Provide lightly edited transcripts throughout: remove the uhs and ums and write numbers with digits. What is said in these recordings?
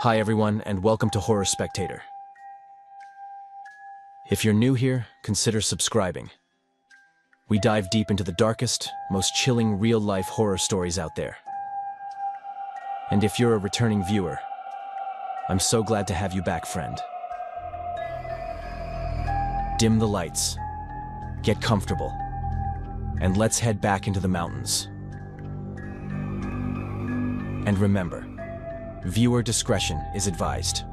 Hi everyone, and welcome to Horror Spectator. If you're new here, consider subscribing. We dive deep into the darkest, most chilling real-life horror stories out there. And if you're a returning viewer, I'm so glad to have you back, friend. Dim the lights, get comfortable, and let's head back into the mountains. And remember, viewer discretion is advised.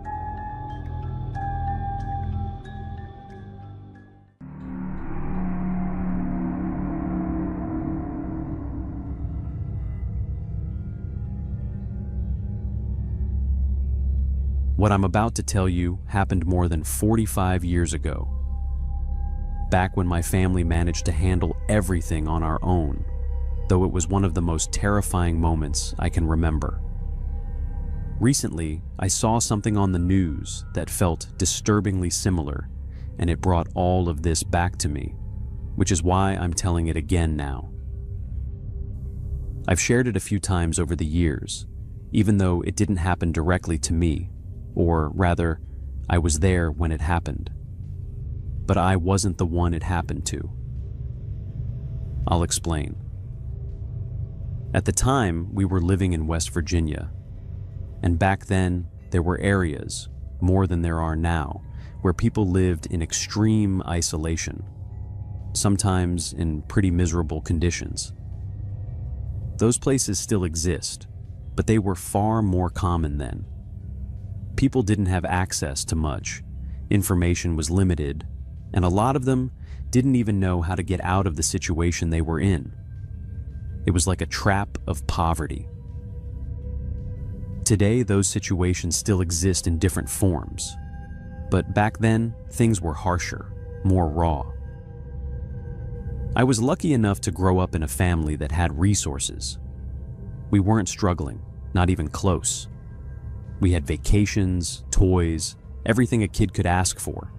What I'm about to tell you happened more than 45 years ago, back when my family managed to handle everything on our own, though it was one of the most terrifying moments I can remember. Recently, I saw something on the news that felt disturbingly similar, and it brought all of this back to me, which is why I'm telling it again now. I've shared it a few times over the years, even though it didn't happen directly to me, or rather, I was there when it happened. But I wasn't the one it happened to. I'll explain. At the time, we were living in West Virginia. And back then, there were areas, more than there are now, where people lived in extreme isolation, sometimes in pretty miserable conditions. Those places still exist, but they were far more common then. People didn't have access to much, information was limited, and a lot of them didn't even know how to get out of the situation they were in. It was like a trap of poverty. Today, those situations still exist in different forms. But back then, things were harsher, more raw. I was lucky enough to grow up in a family that had resources. We weren't struggling, not even close. We had vacations, toys, everything a kid could ask for.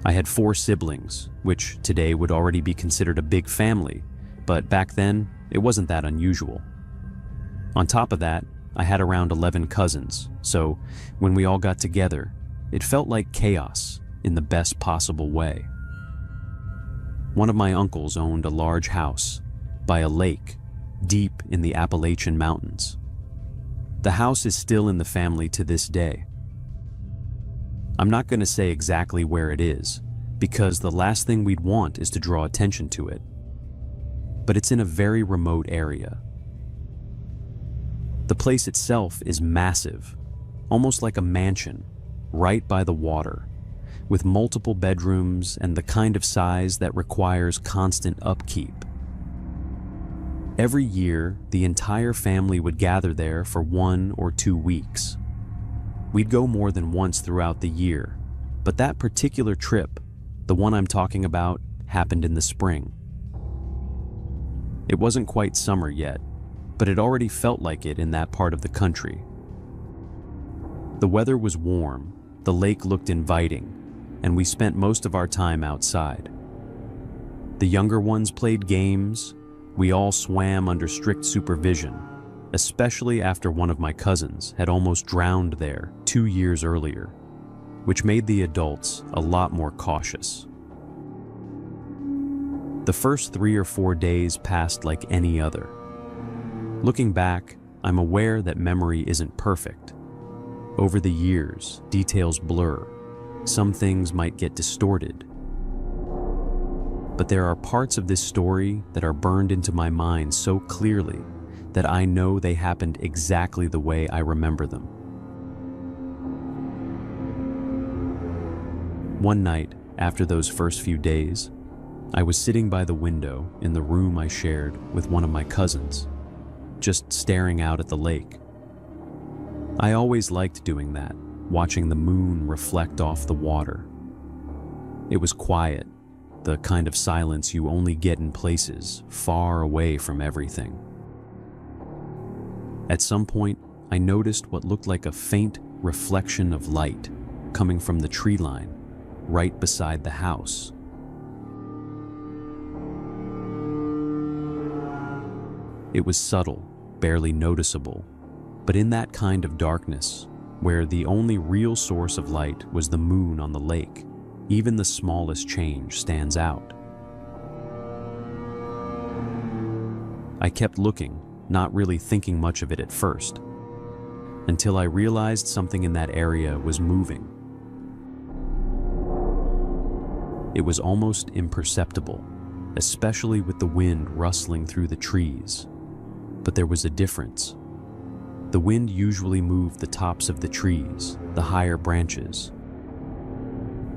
I had 4 siblings, which today would already be considered a big family, but back then, it wasn't that unusual. On top of that, I had around 11 cousins, so when we all got together, it felt like chaos in the best possible way. One of my uncles owned a large house by a lake deep in the Appalachian Mountains. The house is still in the family to this day. I'm not going to say exactly where it is, because the last thing we'd want is to draw attention to it. But it's in a very remote area. The place itself is massive, almost like a mansion, right by the water, with multiple bedrooms and the kind of size that requires constant upkeep. Every year, the entire family would gather there for 1 or 2 weeks. We'd go more than once throughout the year, but that particular trip, the one I'm talking about, happened in the spring. It wasn't quite summer yet, but it already felt like it in that part of the country. The weather was warm, the lake looked inviting, and we spent most of our time outside. The younger ones played games, we all swam under strict supervision, especially after one of my cousins had almost drowned there 2 years earlier, which made the adults a lot more cautious. The first 3 or 4 days passed like any other. Looking back, I'm aware that memory isn't perfect. Over the years, details blur. Some things might get distorted. But there are parts of this story that are burned into my mind so clearly that I know they happened exactly the way I remember them. One night, after those first few days, I was sitting by the window in the room I shared with one of my cousins, just staring out at the lake. I always liked doing that, watching the moon reflect off the water. It was quiet, the kind of silence you only get in places far away from everything. At some point, I noticed what looked like a faint reflection of light coming from the tree line right beside the house. It was subtle, barely noticeable, but in that kind of darkness, where the only real source of light was the moon on the lake. Even the smallest change stands out. I kept looking, not really thinking much of it at first, until I realized something in that area was moving. It was almost imperceptible, especially with the wind rustling through the trees. But there was a difference. The wind usually moved the tops of the trees, the higher branches.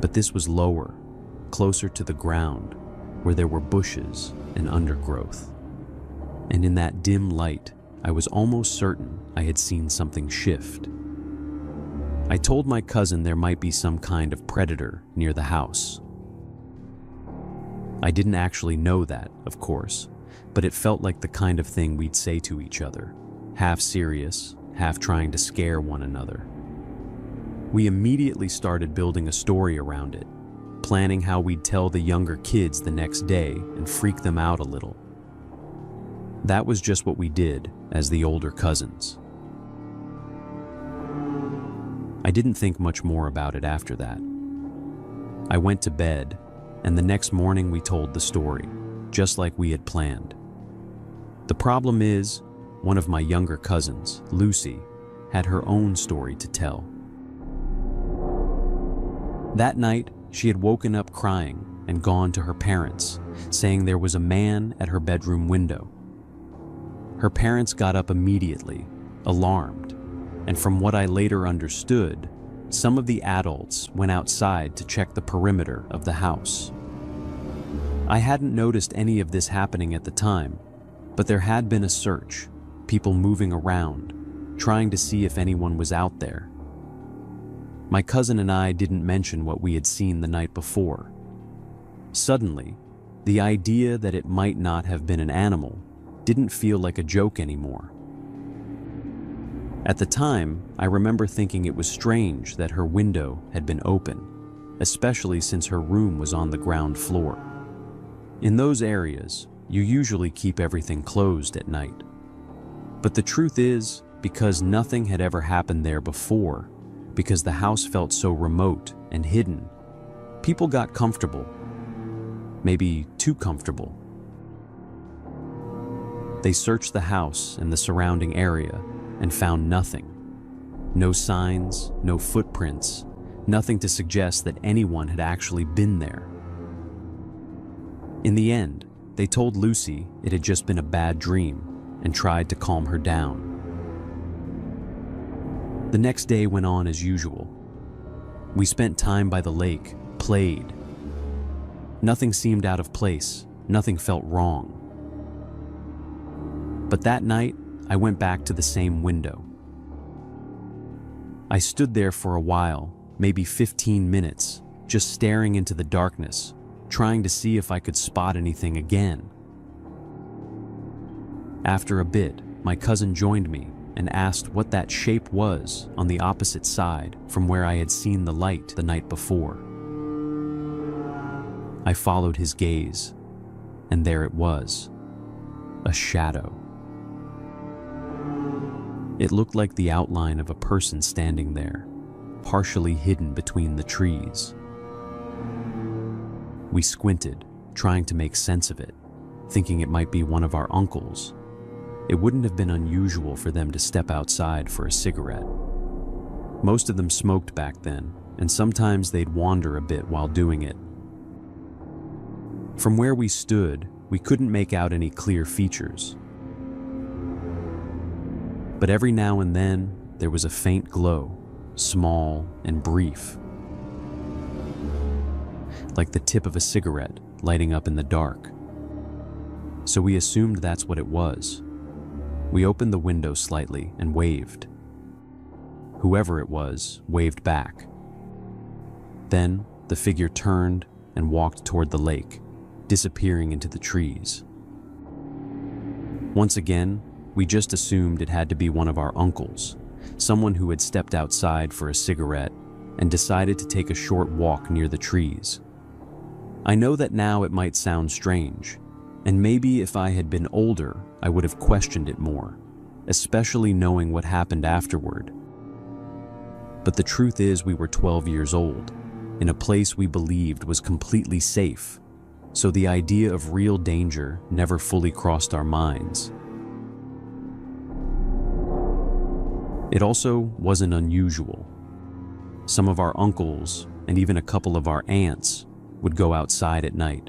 But this was lower, closer to the ground, where there were bushes and undergrowth. And in that dim light, I was almost certain I had seen something shift. I told my cousin there might be some kind of predator near the house. I didn't actually know that, of course, but it felt like the kind of thing we'd say to each other, half serious, half trying to scare one another. We immediately started building a story around it, planning how we'd tell the younger kids the next day and freak them out a little. That was just what we did as the older cousins. I didn't think much more about it after that. I went to bed, and the next morning we told the story, just like we had planned. The problem is, one of my younger cousins, Lucy, had her own story to tell. That night, she had woken up crying and gone to her parents, saying there was a man at her bedroom window. Her parents got up immediately, alarmed, and from what I later understood, some of the adults went outside to check the perimeter of the house. I hadn't noticed any of this happening at the time, but there had been a search, people moving around, trying to see if anyone was out there. My cousin and I didn't mention what we had seen the night before. Suddenly, the idea that it might not have been an animal didn't feel like a joke anymore. At the time, I remember thinking it was strange that her window had been open, especially since her room was on the ground floor. In those areas, you usually keep everything closed at night. But the truth is, because nothing had ever happened there before, because the house felt so remote and hidden, people got comfortable. Maybe too comfortable. They searched the house and the surrounding area and found nothing. No signs, no footprints, nothing to suggest that anyone had actually been there. In the end, they told Lucy it had just been a bad dream and tried to calm her down. The next day went on as usual. We spent time by the lake, played. Nothing seemed out of place, nothing felt wrong. But that night, I went back to the same window. I stood there for a while, maybe 15 minutes, just staring into the darkness, trying to see if I could spot anything again. After a bit, my cousin joined me and asked what that shape was on the opposite side from where I had seen the light the night before. I followed his gaze, and there it was, a shadow. It looked like the outline of a person standing there, partially hidden between the trees. We squinted, trying to make sense of it, thinking it might be one of our uncles. It wouldn't have been unusual for them to step outside for a cigarette. Most of them smoked back then, and sometimes they'd wander a bit while doing it. From where we stood, we couldn't make out any clear features. But every now and then, there was a faint glow, small and brief, like the tip of a cigarette lighting up in the dark. So we assumed that's what it was. We opened the window slightly and waved. Whoever it was waved back. Then the figure turned and walked toward the lake, disappearing into the trees. Once again, we just assumed it had to be one of our uncles, someone who had stepped outside for a cigarette and decided to take a short walk near the trees. I know that now it might sound strange, and maybe if I had been older, I would have questioned it more, especially knowing what happened afterward. But the truth is we were 12 years old, in a place we believed was completely safe, so the idea of real danger never fully crossed our minds. It also wasn't unusual. Some of our uncles and even a couple of our aunts would go outside at night.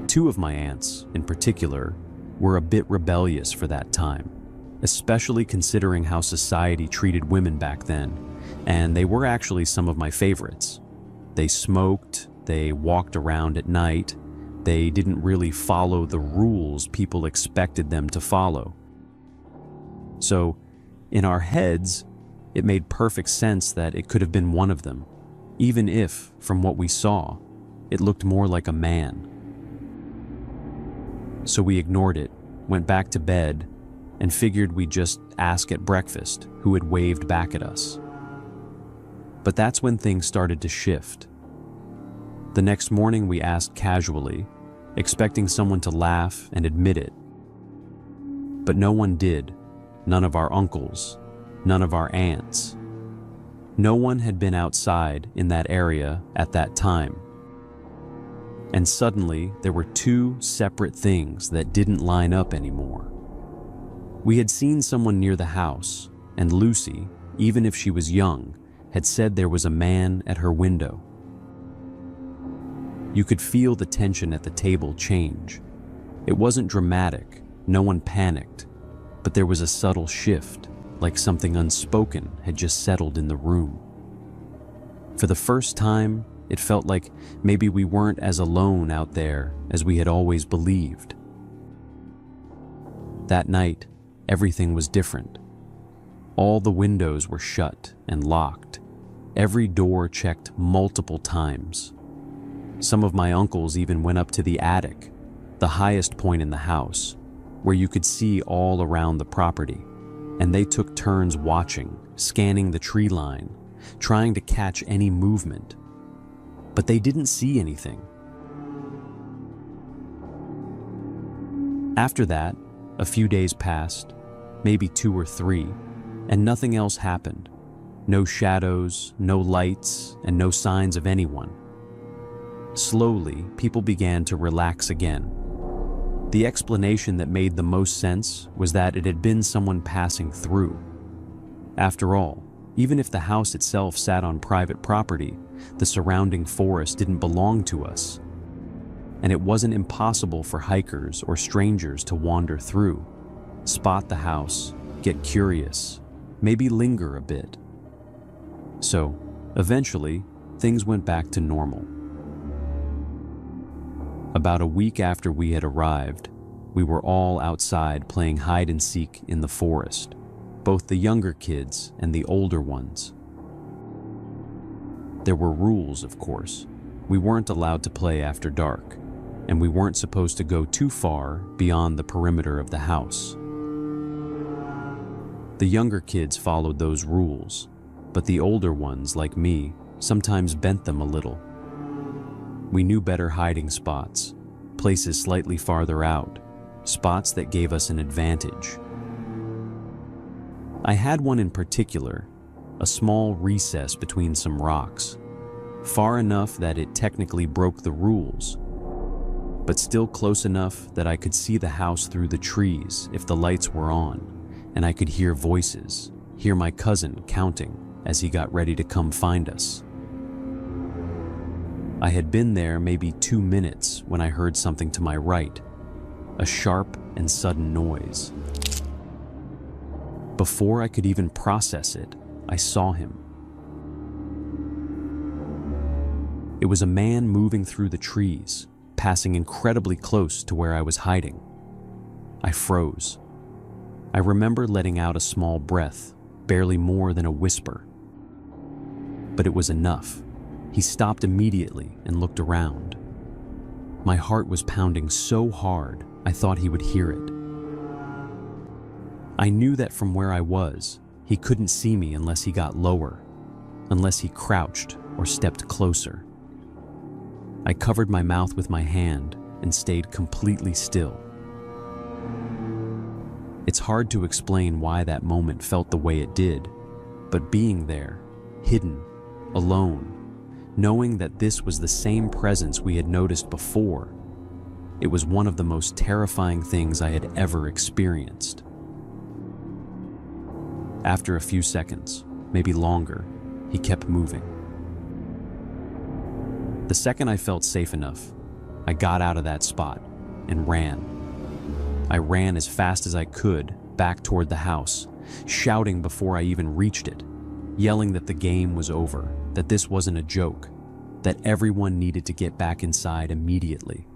Two of my aunts, in particular, were a bit rebellious for that time, especially considering how society treated women back then, and they were actually some of my favorites. They smoked, they walked around at night, they didn't really follow the rules people expected them to follow. So, in our heads, it made perfect sense that it could have been one of them, even if, from what we saw, it looked more like a man. So we ignored it, went back to bed, and figured we'd just ask at breakfast who had waved back at us. But that's when things started to shift. The next morning we asked casually, expecting someone to laugh and admit it. But no one did. None of our uncles, none of our aunts. No one had been outside in that area at that time. And suddenly, there were two separate things that didn't line up anymore. We had seen someone near the house, and Lucy, even if she was young, had said there was a man at her window. You could feel the tension at the table change. It wasn't dramatic, no one panicked, but there was a subtle shift, like something unspoken had just settled in the room. For the first time, it felt like maybe we weren't as alone out there as we had always believed. That night, everything was different. All the windows were shut and locked. Every door checked multiple times. Some of my uncles even went up to the attic, the highest point in the house, where you could see all around the property, and they took turns watching, scanning the tree line, trying to catch any movement. But they didn't see anything. After that, a few days passed, maybe 2 or 3, and nothing else happened. No shadows, no lights, and no signs of anyone. Slowly, people began to relax again. The explanation that made the most sense was that it had been someone passing through. After all, even if the house itself sat on private property, the surrounding forest didn't belong to us. And it wasn't impossible for hikers or strangers to wander through, spot the house, get curious, maybe linger a bit. So, eventually, things went back to normal. About a week after we had arrived, we were all outside playing hide and seek in the forest, both the younger kids and the older ones. There were rules, of course. We weren't allowed to play after dark, and we weren't supposed to go too far beyond the perimeter of the house. The younger kids followed those rules, but the older ones, like me, sometimes bent them a little. We knew better hiding spots, places slightly farther out, spots that gave us an advantage. I had one in particular, a small recess between some rocks, far enough that it technically broke the rules, but still close enough that I could see the house through the trees if the lights were on, and I could hear voices, hear my cousin counting as he got ready to come find us. I had been there maybe 2 minutes when I heard something to my right, a sharp and sudden noise. Before I could even process it, I saw him. It was a man moving through the trees, passing incredibly close to where I was hiding. I froze. I remember letting out a small breath, barely more than a whisper. But it was enough. He stopped immediately and looked around. My heart was pounding so hard, I thought he would hear it. I knew that from where I was, he couldn't see me unless he got lower, unless he crouched or stepped closer. I covered my mouth with my hand and stayed completely still. It's hard to explain why that moment felt the way it did, But being there, hidden, alone, knowing that this was the same presence we had noticed before, it was one of the most terrifying things I had ever experienced. After a few seconds, maybe longer, he kept moving. The second I felt safe enough, I got out of that spot and ran. I ran as fast as I could back toward the house, shouting before I even reached it, yelling that the game was over, that this wasn't a joke, that everyone needed to get back inside immediately.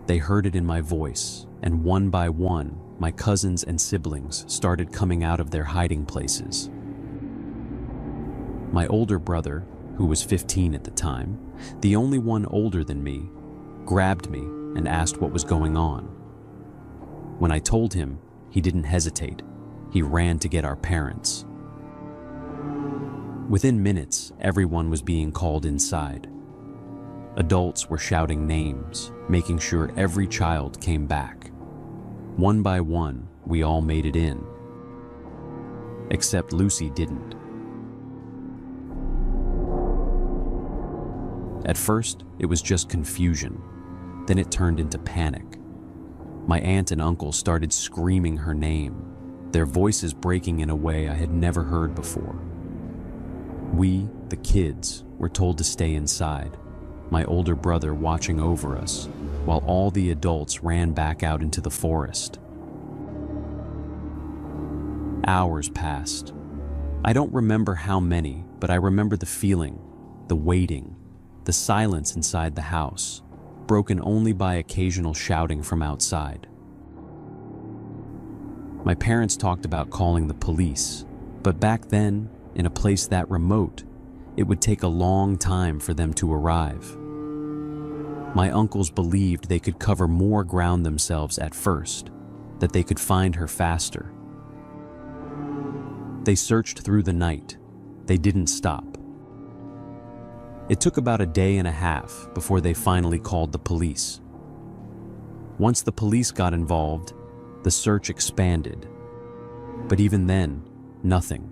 They heard it in my voice, and one by one, my cousins and siblings started coming out of their hiding places. My older brother, who was 15 at the time, the only one older than me, grabbed me and asked what was going on. When I told him, he didn't hesitate. He ran to get our parents. Within minutes, everyone was being called inside. Adults were shouting names, making sure every child came back. One by one, we all made it in. Except Lucy didn't. At first, it was just confusion. Then it turned into panic. My aunt and uncle started screaming her name, their voices breaking in a way I had never heard before. We, the kids, were told to stay inside, my older brother watching over us, while all the adults ran back out into the forest. Hours passed. I don't remember how many, but I remember the feeling, the waiting, the silence inside the house, broken only by occasional shouting from outside. My parents talked about calling the police, but back then, in a place that remote, it would take a long time for them to arrive. My uncles believed they could cover more ground themselves at first, that they could find her faster. They searched through the night. They didn't stop. It took about a day and a half before they finally called the police. Once the police got involved, the search expanded. But even then, nothing.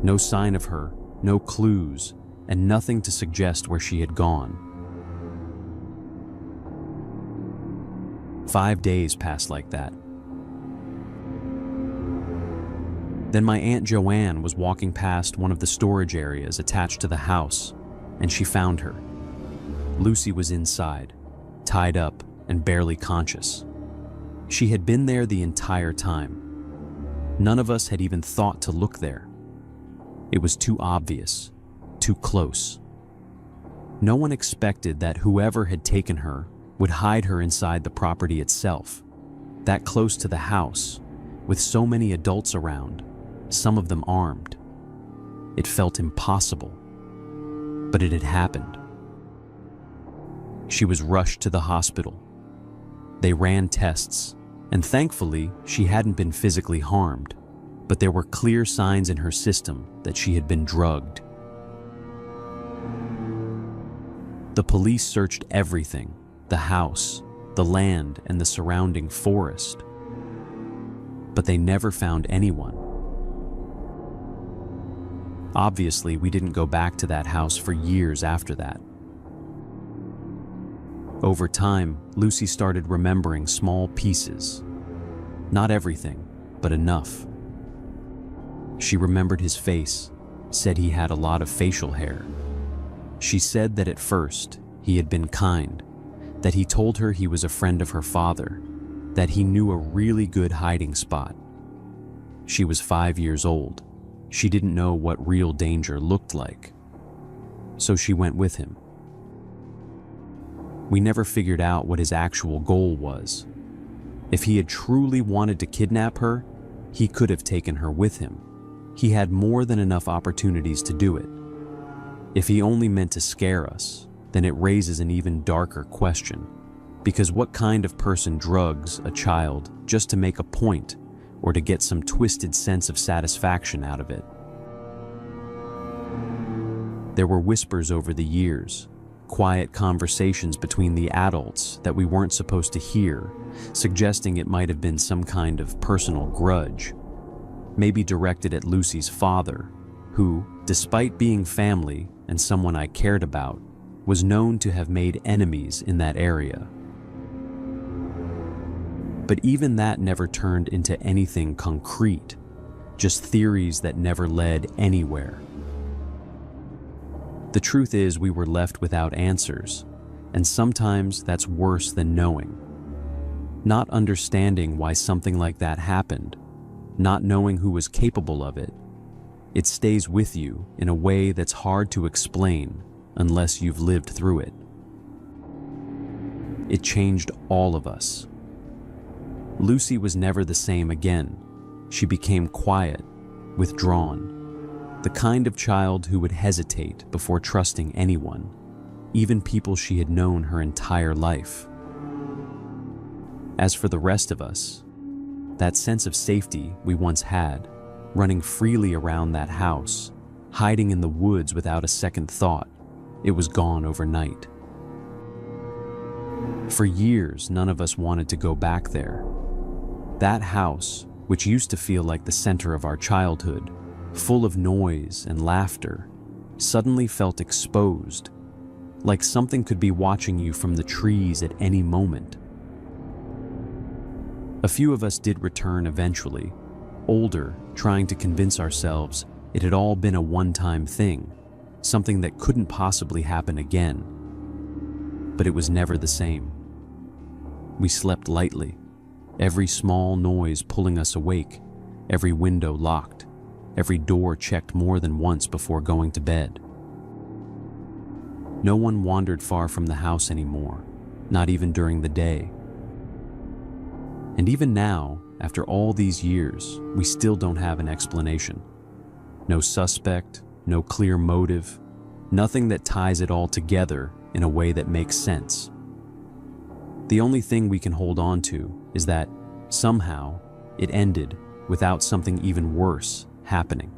No sign of her, no clues, and nothing to suggest where she had gone. 5 days passed like that. Then my Aunt Joanne was walking past one of the storage areas attached to the house, and she found her. Lucy was inside, tied up and barely conscious. She had been there the entire time. None of us had even thought to look there. It was too obvious, too close. No one expected that whoever had taken her would hide her inside the property itself, that close to the house, with so many adults around, some of them armed. It felt impossible, but it had happened. She was rushed to the hospital. They ran tests, and thankfully, she hadn't been physically harmed, but there were clear signs in her system that she had been drugged. The police searched everything, the house, the land, and the surrounding forest, but they never found anyone. Obviously, we didn't go back to that house for years after that. Over time, Lucy started remembering small pieces. Not everything, but enough. She remembered his face, said he had a lot of facial hair. She said that at first, he had been kind, that he told her he was a friend of her father, that he knew a really good hiding spot. She was 5 years old. She didn't know what real danger looked like. So she went with him. We never figured out what his actual goal was. If he had truly wanted to kidnap her, he could have taken her with him. He had more than enough opportunities to do it. If he only meant to scare us, then it raises an even darker question. Because what kind of person drugs a child just to make a point or to get some twisted sense of satisfaction out of it? There were whispers over the years, quiet conversations between the adults that we weren't supposed to hear, suggesting it might have been some kind of personal grudge. maybe directed at Lucy's father, who, despite being family and someone I cared about, was known to have made enemies in that area. But even that never turned into anything concrete, just theories that never led anywhere. The truth is, we were left without answers, and sometimes that's worse than knowing. Not understanding why something like that happened, not knowing who was capable of it, it stays with you in a way that's hard to explain unless you've lived through it. It changed all of us. Lucy was never the same again. She became quiet, withdrawn, the kind of child who would hesitate before trusting anyone, even people she had known her entire life. As for the rest of us, that sense of safety we once had, running freely around that house, hiding in the woods without a second thought, it was gone overnight. For years, none of us wanted to go back there. That house, which used to feel like the center of our childhood, full of noise and laughter, suddenly felt exposed, like something could be watching you from the trees at any moment. A few of us did return eventually, older, trying to convince ourselves it had all been a one-time thing, something that couldn't possibly happen again. But it was never the same. We slept lightly, every small noise pulling us awake, every window locked, every door checked more than once before going to bed. No one wandered far from the house anymore, not even during the day. And even now, after all these years, we still don't have an explanation. No suspect, no clear motive, nothing that ties it all together in a way that makes sense. The only thing we can hold on to is that, somehow, it ended without something even worse happening.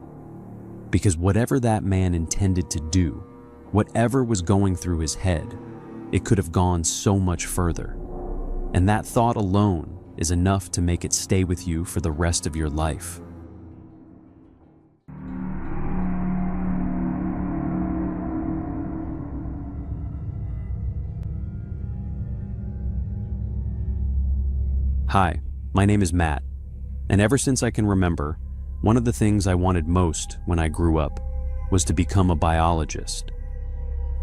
Because whatever that man intended to do, whatever was going through his head, it could have gone so much further. And that thought alone is enough to make it stay with you for the rest of your life. Hi, my name is Matt, and ever since I can remember, one of the things I wanted most when I grew up was to become a biologist.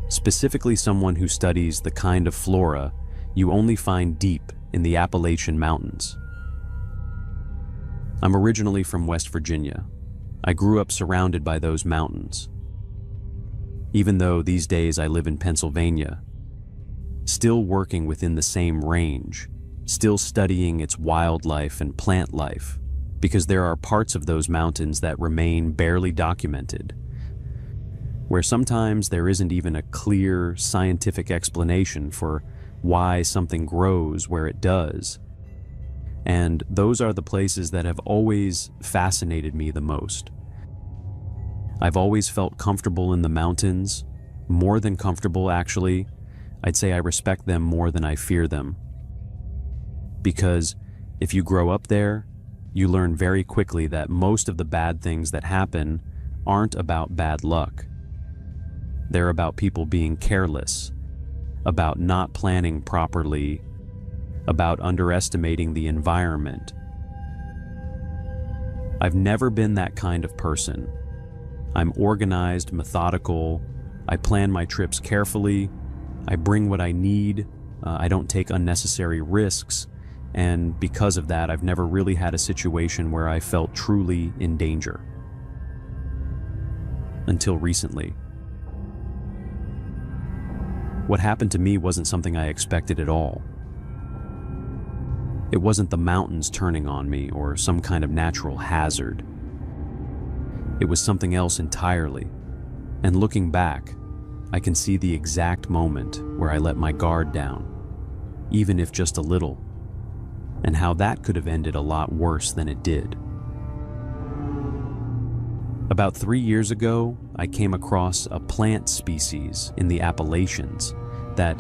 Specifically someone who studies the kind of flora you only find deep in the Appalachian Mountains. I'm originally from West Virginia. I grew up surrounded by those mountains. Even though these days I live in Pennsylvania, still working within the same range, still studying its wildlife and plant life, because there are parts of those mountains that remain barely documented, where sometimes there isn't even a clear scientific explanation for why something grows where it does. And those are the places that have always fascinated me the most. I've always felt comfortable in the mountains, more than comfortable actually. I'd say I respect them more than I fear them. Because if you grow up there, you learn very quickly that most of the bad things that happen aren't about bad luck. They're about people being careless, about not planning properly, about underestimating the environment. I've never been that kind of person. I'm organized, methodical, I plan my trips carefully, I bring what I need, I don't take unnecessary risks, and because of that, I've never really had a situation where I felt truly in danger. Until recently. What happened to me wasn't something I expected at all. It wasn't the mountains turning on me or some kind of natural hazard. It was something else entirely. And looking back, I can see the exact moment where I let my guard down, even if just a little, and how that could have ended a lot worse than it did. About 3 years ago, I came across a plant species in the Appalachians that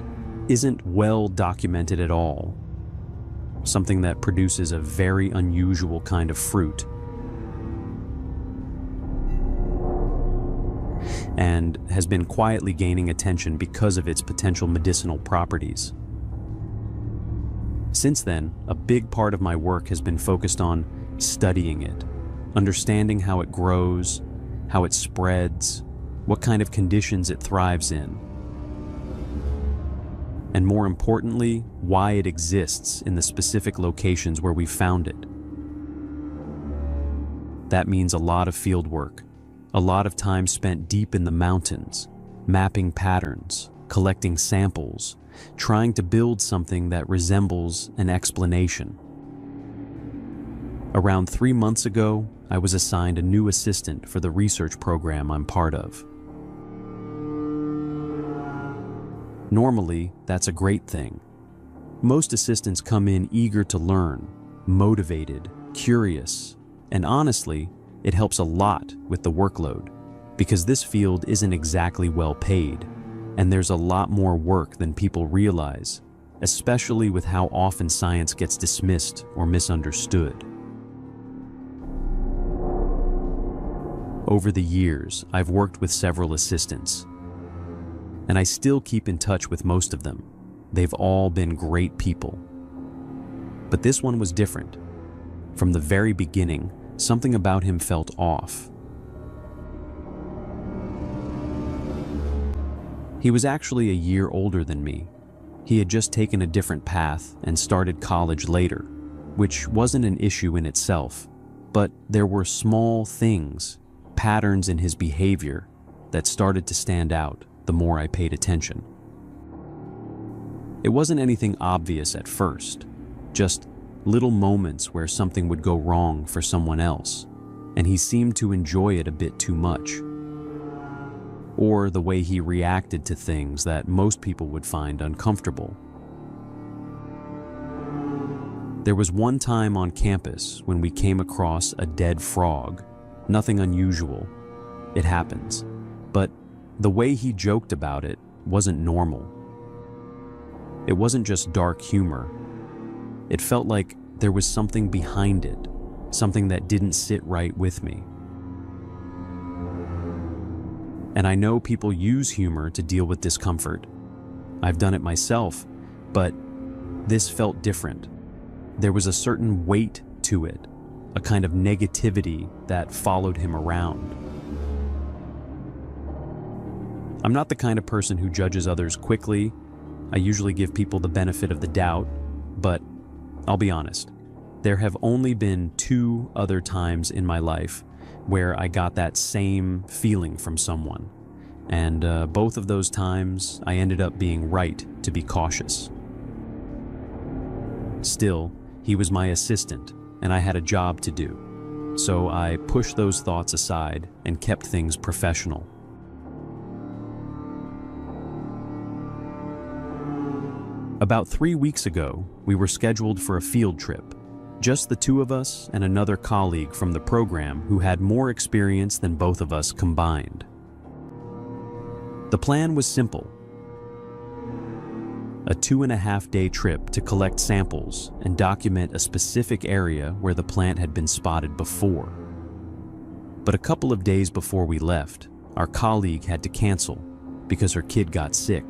isn't well documented at all, something that produces a very unusual kind of fruit. and has been quietly gaining attention because of its potential medicinal properties. Since then, a big part of my work has been focused on studying it, understanding how it grows, how it spreads, what kind of conditions it thrives in, and more importantly, why it exists in the specific locations where we found it. That means a lot of field work, a lot of time spent deep in the mountains, mapping patterns, collecting samples, trying to build something that resembles an explanation. Around 3 months ago, I was assigned a new assistant for the research program I'm part of. Normally, that's a great thing. Most assistants come in eager to learn, motivated, curious, and honestly, it helps a lot with the workload, because this field isn't exactly well paid, and there's a lot more work than people realize, especially with how often science gets dismissed or misunderstood. Over the years, I've worked with several assistants, and I still keep in touch with most of them. They've all been great people. But this one was different. From the very beginning, something about him felt off. He was actually a year older than me. He had just taken a different path and started college later, which wasn't an issue in itself, but there were small things, patterns in his behavior, that started to stand out the more I paid attention. It wasn't anything obvious at first, just little moments where something would go wrong for someone else, and he seemed to enjoy it a bit too much. Or the way he reacted to things that most people would find uncomfortable. There was one time on campus when we came across a dead frog. Nothing unusual. It happens. But the way he joked about it wasn't normal. It wasn't just dark humor. It felt like there was something behind it, something that didn't sit right with me. And I know people use humor to deal with discomfort. I've done it myself, but this felt different. There was a certain weight to it, a kind of negativity that followed him around. I'm not the kind of person who judges others quickly. I usually give people the benefit of the doubt, but I'll be honest. There have only been 2 other times in my life where I got that same feeling from someone. And both of those times, I ended up being right to be cautious. Still, he was my assistant, and I had a job to do. So I pushed those thoughts aside and kept things professional. About 3 weeks ago, we were scheduled for a field trip. Just the 2 of us and another colleague from the program who had more experience than both of us combined. The plan was simple. A 2.5-day trip to collect samples and document a specific area where the plant had been spotted before. But a couple of days before we left, our colleague had to cancel because her kid got sick.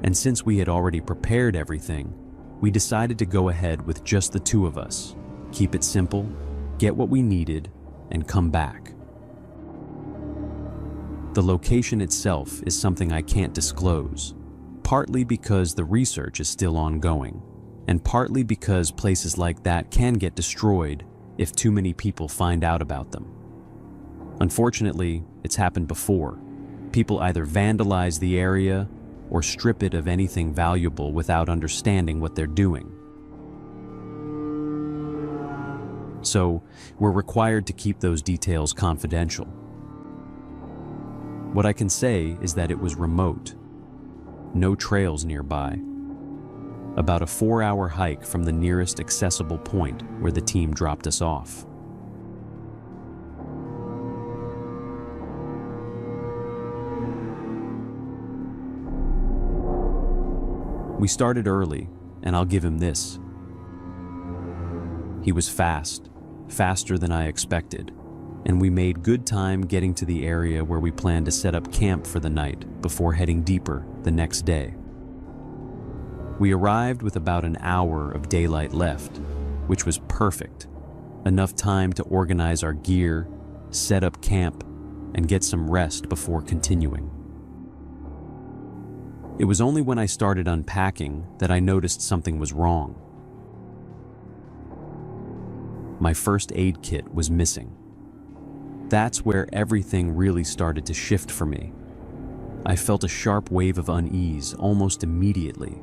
And since we had already prepared everything, we decided to go ahead with just the 2 of us, keep it simple, get what we needed, and come back. The location itself is something I can't disclose, partly because the research is still ongoing, and partly because places like that can get destroyed if too many people find out about them. Unfortunately, it's happened before. People either vandalize the area or strip it of anything valuable without understanding what they're doing. So, we're required to keep those details confidential. What I can say is that it was remote. No trails nearby. About a 4-hour hike from the nearest accessible point where the team dropped us off. We started early, and I'll give him this. He was fast, faster than I expected. and we made good time getting to the area where we planned to set up camp for the night before heading deeper the next day. We arrived with about an hour of daylight left, which was perfect. Enough time to organize our gear, set up camp, and get some rest before continuing. It was only when I started unpacking that I noticed something was wrong. My first aid kit was missing. That's where everything really started to shift for me. I felt a sharp wave of unease almost immediately,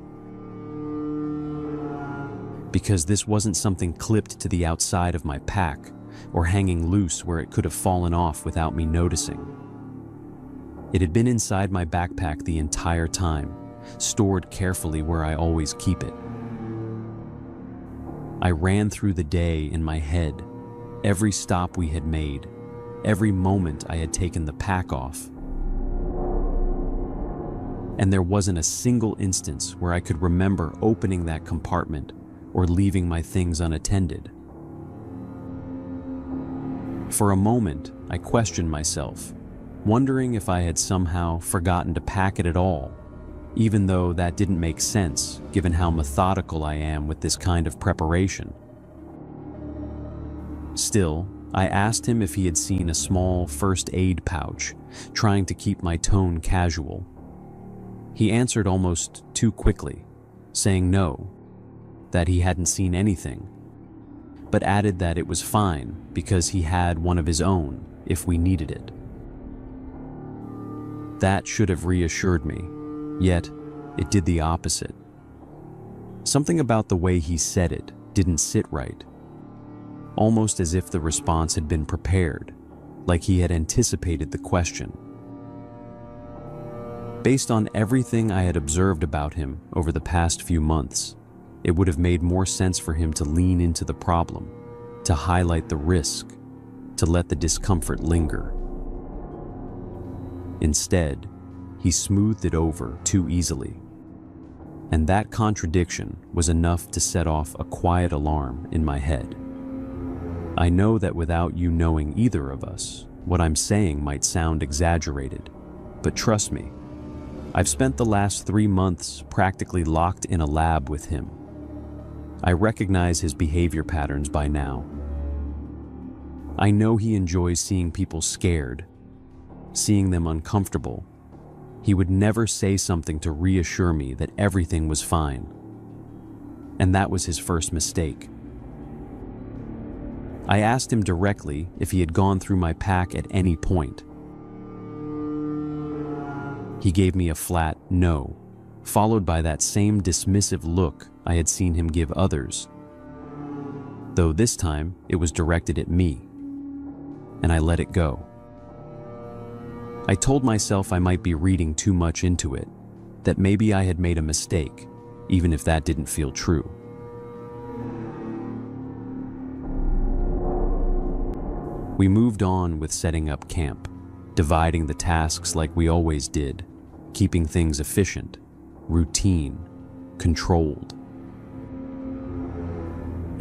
because this wasn't something clipped to the outside of my pack or hanging loose where it could have fallen off without me noticing. It had been inside my backpack the entire time, stored carefully where I always keep it. I ran through the day in my head, every stop we had made, every moment I had taken the pack off. And there wasn't a single instance where I could remember opening that compartment or leaving my things unattended. For a moment, I questioned myself, wondering if I had somehow forgotten to pack it at all, even though that didn't make sense given how methodical I am with this kind of preparation. Still, I asked him if he had seen a small first aid pouch, trying to keep my tone casual. He answered almost too quickly, saying no, that he hadn't seen anything, but added that it was fine because he had one of his own if we needed it. That should have reassured me, yet it did the opposite. Something about the way he said it didn't sit right, almost as if the response had been prepared, like he had anticipated the question. Based on everything I had observed about him over the past few months, it would have made more sense for him to lean into the problem, to highlight the risk, to let the discomfort linger. Instead, he smoothed it over too easily. And that contradiction was enough to set off a quiet alarm in my head. I know that without you knowing either of us, what I'm saying might sound exaggerated, but trust me, I've spent the last 3 months practically locked in a lab with him. I recognize his behavior patterns by now. I know he enjoys seeing people scared, seeing them uncomfortable. He would never say something to reassure me that everything was fine. And that was his first mistake. I asked him directly if he had gone through my pack at any point. He gave me a flat no, followed by that same dismissive look I had seen him give others, though this time it was directed at me, and I let it go. I told myself I might be reading too much into it, that maybe I had made a mistake, even if that didn't feel true. We moved on with setting up camp, dividing the tasks like we always did, keeping things efficient, routine, controlled.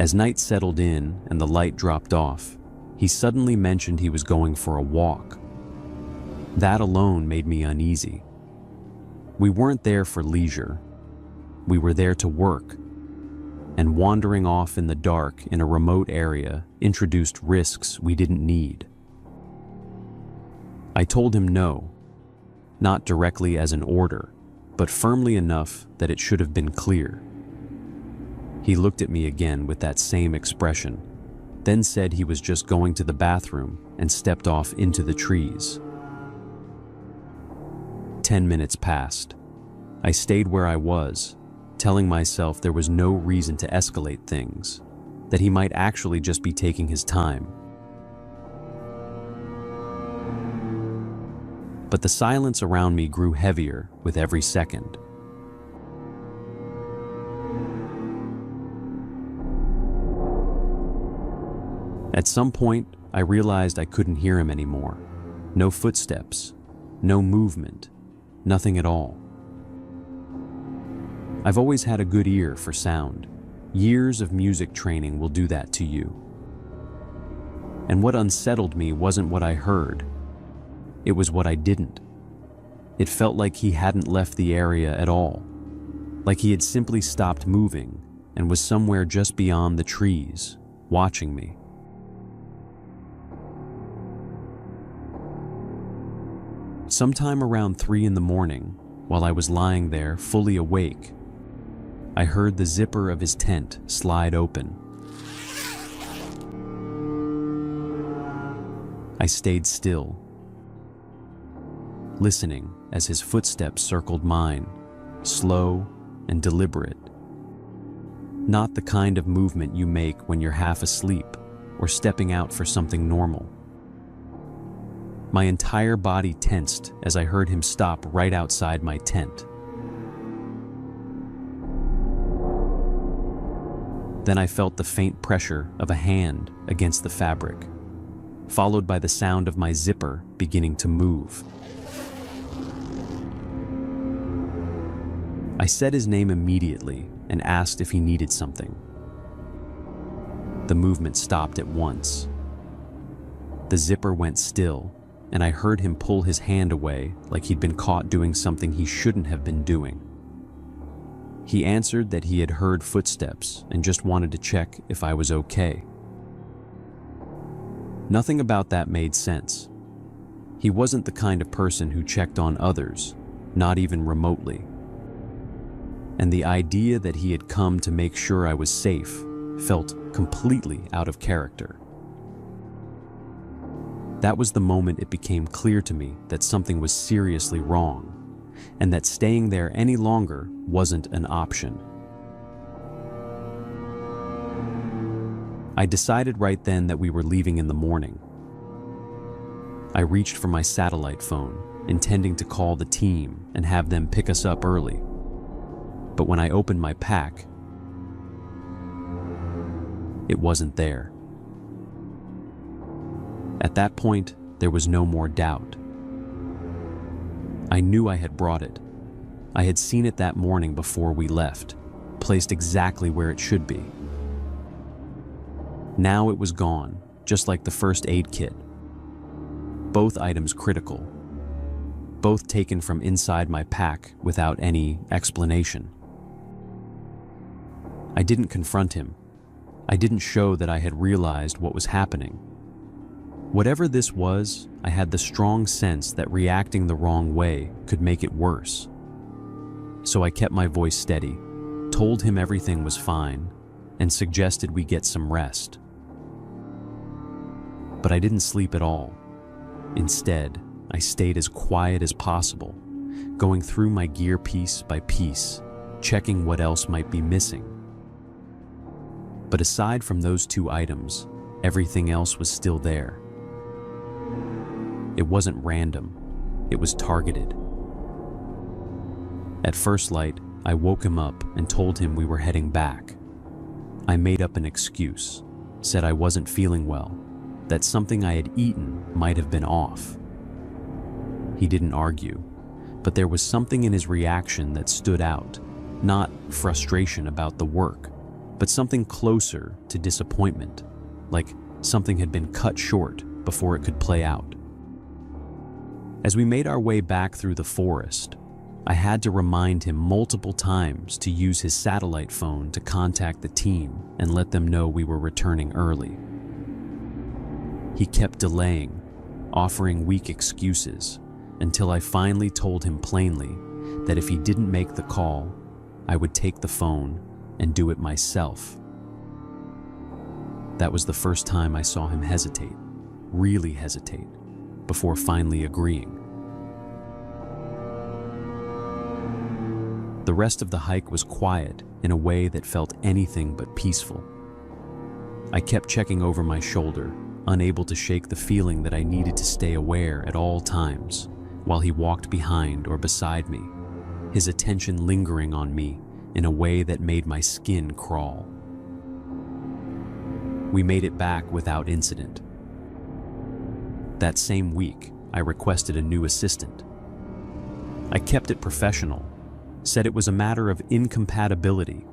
As night settled in and the light dropped off, he suddenly mentioned he was going for a walk. That alone made me uneasy. We weren't there for leisure. We were there to work, and wandering off in the dark in a remote area introduced risks we didn't need. I told him no, not directly as an order, but firmly enough that it should have been clear. He looked at me again with that same expression, then said he was just going to the bathroom and stepped off into the trees. 10 minutes passed. I stayed where I was, telling myself there was no reason to escalate things, that he might actually just be taking his time. But the silence around me grew heavier with every second. At some point, I realized I couldn't hear him anymore. No footsteps, no movement, nothing at all. I've always had a good ear for sound. Years of music training will do that to you. And what unsettled me wasn't what I heard. It was what I didn't. It felt like he hadn't left the area at all, like he had simply stopped moving and was somewhere just beyond the trees, watching me. Sometime around 3 in the morning, while I was lying there fully awake, I heard the zipper of his tent slide open. I stayed still, listening as his footsteps circled mine, slow and deliberate. Not the kind of movement you make when you're half asleep or stepping out for something normal. My entire body tensed as I heard him stop right outside my tent. Then I felt the faint pressure of a hand against the fabric, followed by the sound of my zipper beginning to move. I said his name immediately and asked if he needed something. The movement stopped at once. The zipper went still, and I heard him pull his hand away like he'd been caught doing something he shouldn't have been doing. He answered that he had heard footsteps and just wanted to check if I was okay. Nothing about that made sense. He wasn't the kind of person who checked on others, not even remotely. And the idea that he had come to make sure I was safe felt completely out of character. That was the moment it became clear to me that something was seriously wrong, and that staying there any longer wasn't an option. I decided right then that we were leaving in the morning. I reached for my satellite phone, intending to call the team and have them pick us up early. But when I opened my pack, it wasn't there. At that point, there was no more doubt. I knew I had brought it. I had seen it that morning before we left, placed exactly where it should be. Now it was gone, just like the first aid kit. Both items critical. Both taken from inside my pack without any explanation. I didn't confront him. I didn't show that I had realized what was happening. Whatever this was, I had the strong sense that reacting the wrong way could make it worse. So I kept my voice steady, told him everything was fine, and suggested we get some rest. But I didn't sleep at all. Instead, I stayed as quiet as possible, going through my gear piece by piece, checking what else might be missing. But aside from those 2 items, everything else was still there. It wasn't random, it was targeted. At first light, I woke him up and told him we were heading back. I made up an excuse, said I wasn't feeling well, that something I had eaten might have been off. He didn't argue, but there was something in his reaction that stood out, not frustration about the work, but something closer to disappointment, like something had been cut short before it could play out. As we made our way back through the forest, I had to remind him multiple times to use his satellite phone to contact the team and let them know we were returning early. He kept delaying, offering weak excuses, until I finally told him plainly that if he didn't make the call, I would take the phone and do it myself. That was the first time I saw him hesitate, really hesitate, before finally agreeing. The rest of the hike was quiet in a way that felt anything but peaceful. I kept checking over my shoulder, unable to shake the feeling that I needed to stay aware at all times, while he walked behind or beside me, his attention lingering on me in a way that made my skin crawl. We made it back without incident. That same week, I requested a new assistant. I kept it professional, said it was a matter of incompatibility,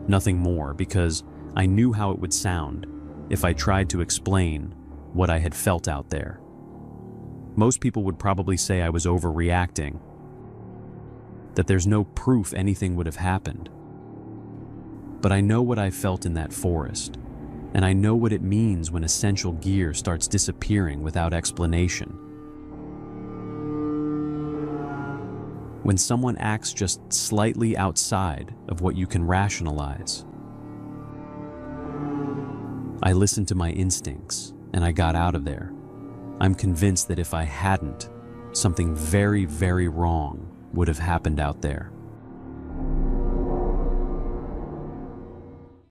nothing more, because I knew how it would sound if I tried to explain what I had felt out there. Most people would probably say I was overreacting, that there's no proof anything would have happened. But I know what I felt in that forest, and I know what it means when essential gear starts disappearing without explanation. When someone acts just slightly outside of what you can rationalize. I listened to my instincts, and I got out of there. I'm convinced that if I hadn't, something very, very wrong would have happened out there.